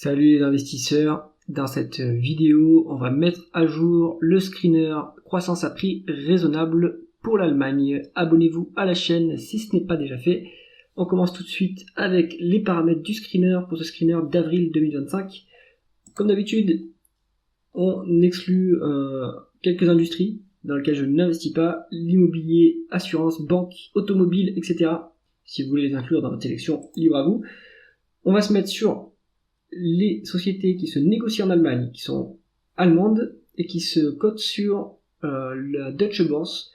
Salut les investisseurs, dans cette vidéo on va mettre à jour le screener croissance à prix raisonnable pour l'Allemagne. Abonnez-vous à la chaîne si ce n'est pas déjà fait. On commence tout de suite avec les paramètres du screener pour ce screener d'avril 2025. Comme d'habitude, on exclut quelques industries dans lesquelles je n'investis pas, l'immobilier, assurance, banque, automobile, etc. Si vous voulez les inclure dans votre sélection, libre à vous. On va se mettre sur les sociétés qui se négocient en Allemagne, qui sont allemandes et qui se cotent sur la Deutsche Börse.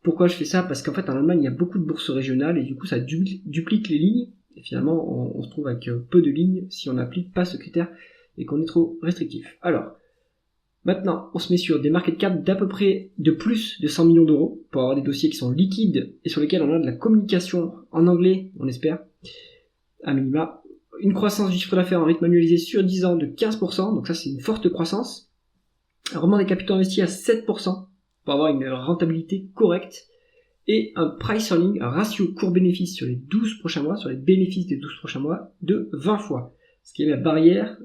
Pourquoi je fais ça? Parce qu'en fait en Allemagne il y a beaucoup de bourses régionales et du coup ça duplique les lignes et finalement on se trouve avec peu de lignes si on n'applique pas ce critère et qu'on est trop restrictif. Alors maintenant on se met sur des market cap d'à peu près de plus de 100 millions d'euros pour avoir des dossiers qui sont liquides et sur lesquels on a de la communication en anglais, on espère, à minima. Une croissance du chiffre d'affaires en rythme annualisé sur 10 ans de 15%, donc ça c'est une forte croissance. Un rendement des capitaux investis à 7% pour avoir une rentabilité correcte. Et un price earning, un ratio court-bénéfice sur les 12 prochains mois, sur les bénéfices des 12 prochains mois, de 20 fois. Ce qui est la barrière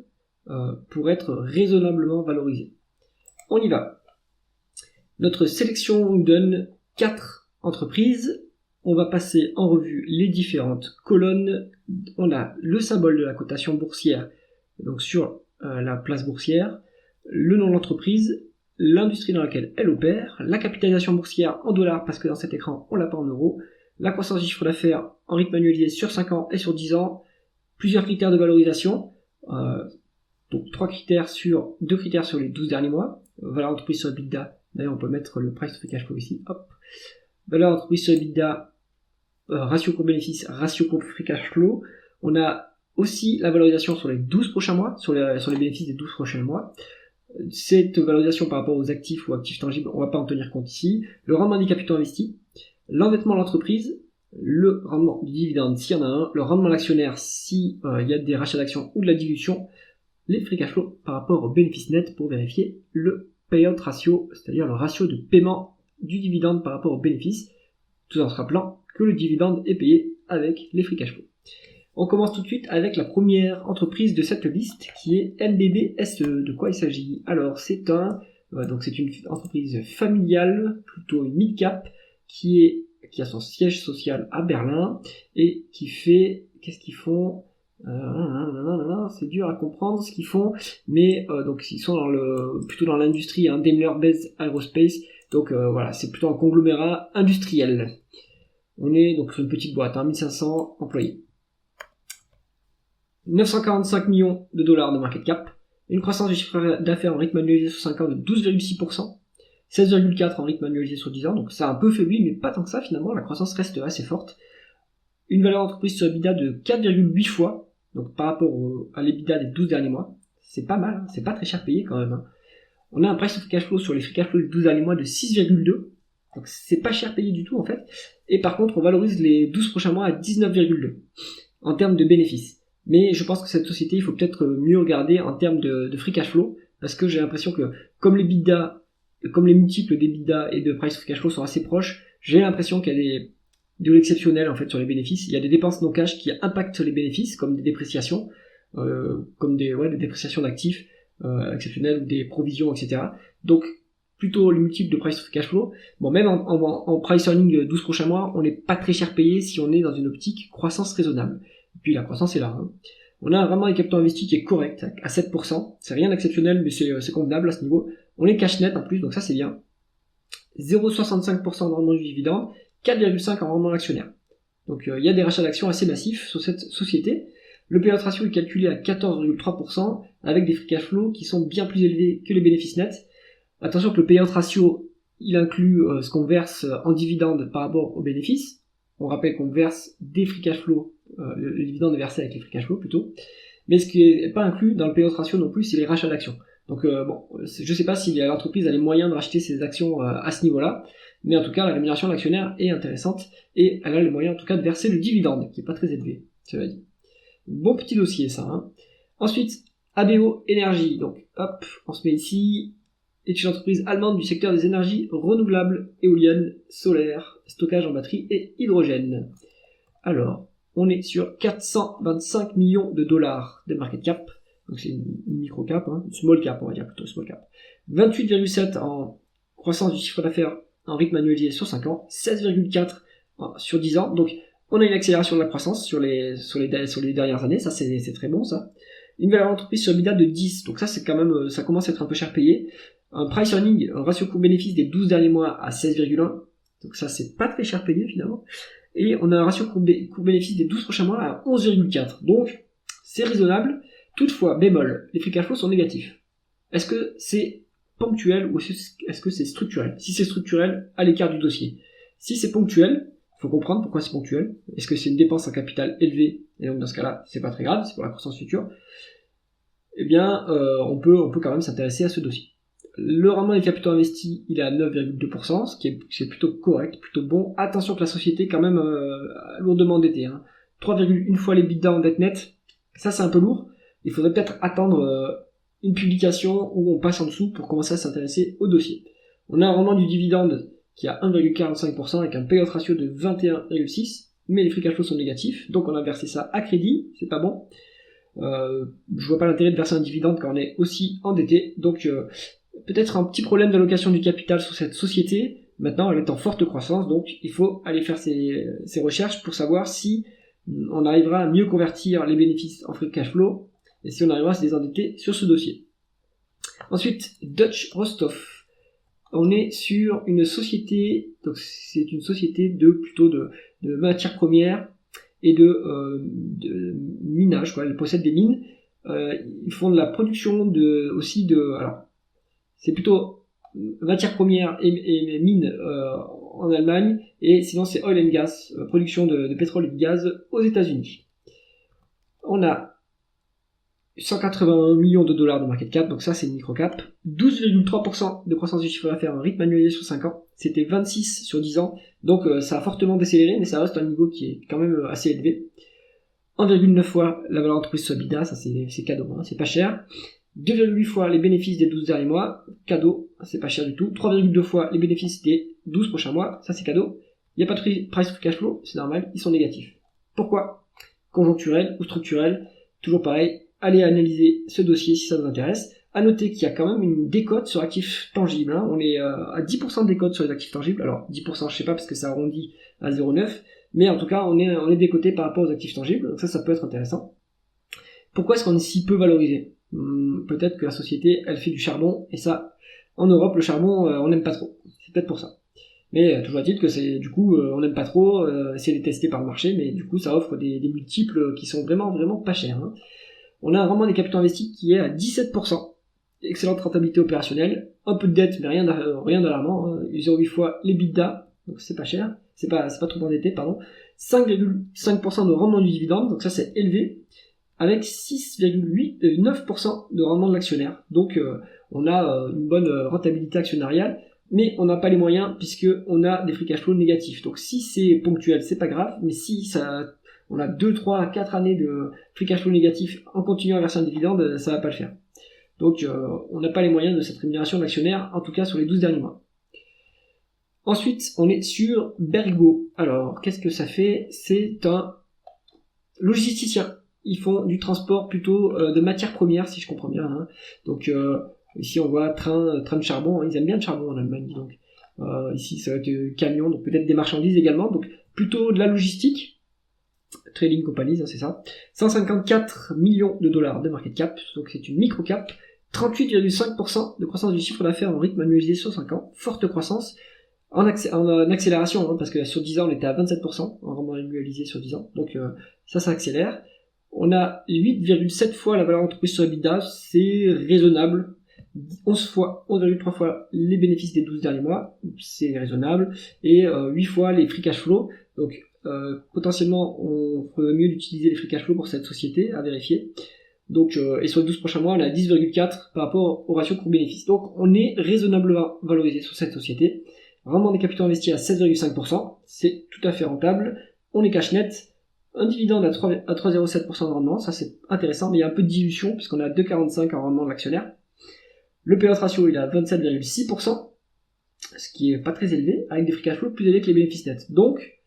pour être raisonnablement valorisé. On y va. Notre sélection nous donne 4 entreprises. On va passer en revue les différentes colonnes. On a le symbole de la cotation boursière, donc sur la place boursière, le nom de l'entreprise, l'industrie dans laquelle elle opère, la capitalisation boursière en dollars parce que dans cet écran on l'a pas en euros, la croissance du chiffre d'affaires en rythme annualisé sur 5 ans et sur 10 ans, plusieurs critères de valorisation, donc 2 critères sur les 12 derniers mois, valeur entreprise sur EBITDA, d'ailleurs on peut mettre le price to free cash flow ici, hop, valeur entreprise sur EBITDA, ratio court bénéfice, ratio court free cash flow. On a aussi la valorisation sur les 12 prochains mois, sur les bénéfices des 12 prochains mois. Cette valorisation par rapport aux actifs ou actifs tangibles, on ne va pas en tenir compte ici. Le rendement des capitaux investis, l'endettement de l'entreprise, le rendement du dividende s'il y en a un, le rendement de l'actionnaire s'il y a des rachats d'actions ou de la dilution, les free cash flow par rapport au bénéfice net pour vérifier le payout ratio, c'est-à-dire le ratio de paiement du dividende par rapport au bénéfice, tout en se rappelant que le dividende est payé avec les free cash flow. On commence tout de suite avec la première entreprise de cette liste qui est MBB SE. De quoi il s'agit? Alors c'est c'est une entreprise familiale, plutôt une mid-cap, qui a son siège social à Berlin et qui fait, qu'est-ce qu'ils font? C'est dur à comprendre ce qu'ils font, mais donc ils sont plutôt dans l'industrie, Daimler-Benz Aerospace, donc voilà, c'est plutôt un conglomérat industriel. On est donc sur une petite boîte, 1500 employés. 945 millions de dollars de market cap, une croissance du chiffre d'affaires en rythme annualisé sur 5 ans de 12,6%, 16,4% en rythme annualisé sur 10 ans, donc ça a un peu faibli, mais pas tant que ça finalement, la croissance reste assez forte. Une valeur d'entreprise sur EBITDA de 4,8 fois, donc par rapport à l'EBITDA des 12 derniers mois, c'est pas mal, c'est pas très cher payé quand même. On a un price to free cash flow sur les free cash flow des 12 derniers mois de 6,2, donc c'est pas cher payé du tout en fait, et par contre on valorise les 12 prochains mois à 19,2 en termes de bénéfices. Mais je pense que cette société, il faut peut-être mieux regarder en termes de free cash flow, parce que j'ai l'impression que comme les multiples d'EBITDA et de price free cash flow sont assez proches, j'ai l'impression qu'il y a de l'exceptionnel en fait sur les bénéfices. Il y a des dépenses non cash qui impactent les bénéfices, comme des dépréciations, comme des dépréciations d'actifs exceptionnelles, des provisions, etc. Donc plutôt les multiples de price free cash flow. Bon, même en price earning 12 prochains mois, on n'est pas très cher payé si on est dans une optique croissance raisonnable. Et puis la croissance est là. On a vraiment un capital investi qui est correct, à 7%. C'est rien d'exceptionnel, mais c'est convenable à ce niveau. On est cash net en plus, donc ça c'est bien. 0,65% de rendement du dividende, 4,5% en rendement actionnaire. Donc il y a des rachats d'actions assez massifs sur cette société. Le payout ratio est calculé à 14,3% avec des free cash flow qui sont bien plus élevés que les bénéfices nets. Attention que le payout ratio, il inclut ce qu'on verse en dividende par rapport aux bénéfices. On rappelle qu'on verse des free cash flow, le dividende est versé avec les free cash flow plutôt. Mais ce qui n'est pas inclus dans le payout ratio non plus, c'est les rachats d'actions. Donc je sais pas si l'entreprise a les moyens de racheter ses actions à ce niveau-là, mais en tout cas la rémunération de l'actionnaire est intéressante et elle a les moyens en tout cas de verser le dividende, qui est pas très élevé, cela dit. Bon petit dossier ça. Ensuite, ABO Énergie, donc hop, on se met ici. Est une entreprise allemande du secteur des énergies renouvelables, éoliennes, solaires, stockage en batterie et hydrogène. Alors, on est sur 425 millions de dollars de market cap, donc c'est une micro cap, hein, small cap, on va dire plutôt small cap. 28,7 en croissance du chiffre d'affaires en rythme annualisé sur 5 ans, 16,4 sur 10 ans, donc on a une accélération de la croissance sur les dernières années, ça c'est très bon ça. Une valeur d'entreprise sur EBITDA de 10, donc ça c'est quand même, ça commence à être un peu cher payé. Un price earning, un ratio coût-bénéfice des 12 derniers mois à 16,1, donc ça c'est pas très cher payé finalement. Et on a un ratio coût-bénéfice des 12 prochains mois à 11,4, donc c'est raisonnable. Toutefois, bémol, les free cash flow sont négatifs. Est-ce que c'est ponctuel ou est-ce que c'est structurel? Si c'est structurel, à l'écart du dossier. Si c'est ponctuel, il faut comprendre pourquoi c'est ponctuel. Est-ce que c'est une dépense en capital élevée? Et donc dans ce cas-là, c'est pas très grave, c'est pour la croissance future. Eh bien, on peut quand même s'intéresser à ce dossier. Le rendement des capitaux investis, il est à 9,2%, c'est plutôt correct, plutôt bon. Attention que la société est quand même lourdement endettée. 3,1 fois les EBITDA en dette nette, ça c'est un peu lourd. Il faudrait peut-être attendre une publication où on passe en dessous pour commencer à s'intéresser au dossier. On a un rendement du dividende qui est à 1,45% avec un payout ratio de 21,6%, mais les free cash flow sont négatifs, donc on a versé ça à crédit, c'est pas bon. Je vois pas l'intérêt de verser un dividende quand on est aussi endetté, donc peut-être un petit problème d'allocation du capital sur cette société. Maintenant, elle est en forte croissance, donc il faut aller faire ses recherches pour savoir si on arrivera à mieux convertir les bénéfices en free cash flow et si on arrivera à se désendetter sur ce dossier. Ensuite, Dutch Rostov. On est sur une société, donc c'est une société plutôt de matières premières et de minage, quoi. Ils possèdent des mines. Ils font de la production alors c'est plutôt matières premières et mines en Allemagne, et sinon c'est oil and gas, production de pétrole et de gaz aux États-Unis. On a 181 millions de dollars de market cap, donc ça c'est une micro-cap. 12,3% de croissance du chiffre d'affaires en rythme annualisé sur 5 ans. C'était 26 sur 10 ans, donc ça a fortement décéléré, mais ça reste un niveau qui est quand même assez élevé. 1,9 fois la valeur d'entreprise sur EBITDA, ça c'est cadeau, c'est pas cher. 2,8 fois les bénéfices des 12 derniers mois, cadeau, c'est pas cher du tout. 3,2 fois les bénéfices des 12 prochains mois, ça c'est cadeau. Il n'y a pas de price to cash flow, c'est normal, ils sont négatifs. Pourquoi? Conjoncturel ou structurel, toujours pareil, allez analyser ce dossier si ça vous intéresse. À noter qu'il y a quand même une décote sur actifs tangibles, on est à 10% de décote sur les actifs tangibles, alors 10% je sais pas parce que ça arrondit à 0,9, mais en tout cas on est décoté par rapport aux actifs tangibles, donc ça peut être intéressant. Pourquoi est-ce qu'on est si peu valorisé? Peut-être que la société elle fait du charbon, et ça en Europe le charbon on n'aime pas trop, c'est peut-être pour ça. Mais toujours est-il que c'est du coup on n'aime pas trop, c'est détesté par le marché, mais du coup ça offre des multiples qui sont vraiment pas chers. On a un rendement des capitaux investis qui est à 17%, excellente rentabilité opérationnelle, un peu de dette mais rien d'alarmant, 0,8 fois l'EBITDA, donc c'est pas cher, c'est pas trop endetté, pardon. 5,5% de rendement du dividende, donc ça c'est élevé, avec 9% de rendement de l'actionnaire. Donc on a une bonne rentabilité actionnariale, mais on n'a pas les moyens puisque on a des free cash flow négatifs. Donc si c'est ponctuel, c'est pas grave, mais si on a 2, 3, 4 années de free cash flow négatif en continuant à verser un dividende, ça va pas le faire. Donc on n'a pas les moyens de cette rémunération d'actionnaire, en tout cas sur les 12 derniers mois. Ensuite, on est sur Bergo. Alors, qu'est-ce que ça fait? C'est un logisticien. Ils font du transport plutôt de matières premières, si je comprends bien. Donc ici on voit train de charbon, ils aiment bien le charbon en Allemagne. Donc ici ça va être camion, donc peut-être des marchandises également. Donc plutôt de la logistique, trading companies, c'est ça. 154 millions de dollars de market cap, donc c'est une micro cap. 38,5% de croissance du chiffre d'affaires en rythme annualisé sur 5 ans, forte croissance. En accélération, parce que sur 10 ans on était à 27% en rendement annualisé sur 10 ans, donc ça accélère. On a 8,7 fois la valeur d'entreprise sur EBITDA, c'est raisonnable. 11,3 fois les bénéfices des 12 derniers mois, c'est raisonnable. Et 8 fois les free cash flow. Donc potentiellement, on ferait mieux d'utiliser les free cash flow pour cette société, à vérifier. Donc, et sur les 12 prochains mois, on a 10,4 par rapport au ratio coût-bénéfice. Donc on est raisonnablement valorisé sur cette société. Rendement des capitaux investis à 16,5%, c'est tout à fait rentable. On est cash net. Un dividende à 3,07% de rendement, ça c'est intéressant, mais il y a un peu de dilution puisqu'on a 2,45 en rendement de l'actionnaire. Le payout ratio il est à 27,6%, ce qui est pas très élevé, avec des free cash flow plus élevés que les bénéfices nets. Donc,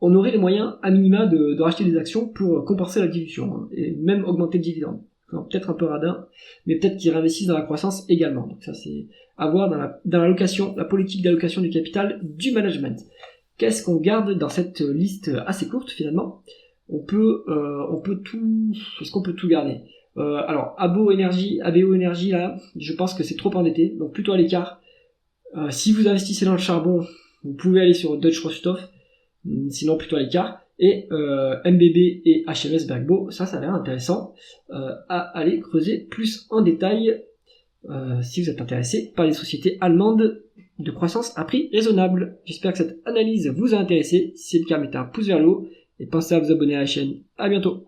on aurait les moyens à minima de racheter des actions pour compenser la dilution, et même augmenter le dividende. Non, peut-être un peu radin, mais peut-être qu'ils réinvestissent dans la croissance également. Donc ça, c'est à voir dans l'allocation, la politique d'allocation du capital du management. Qu'est-ce qu'on garde dans cette liste assez courte finalement? On peut tout. Est-ce qu'on peut tout garder? Alors, ABO Énergie, là, je pense que c'est trop endetté, donc plutôt à l'écart. Si vous investissez dans le charbon, vous pouvez aller sur Deutsche Rohstoff, sinon plutôt à l'écart. Et MBB et HMS Bergbo, ça a l'air intéressant à aller creuser plus en détail si vous êtes intéressé par les sociétés allemandes de croissance à prix raisonnable. J'espère que cette analyse vous a intéressé. Si c'est le cas, mettez un pouce vers le haut et pensez à vous abonner à la chaîne. À bientôt.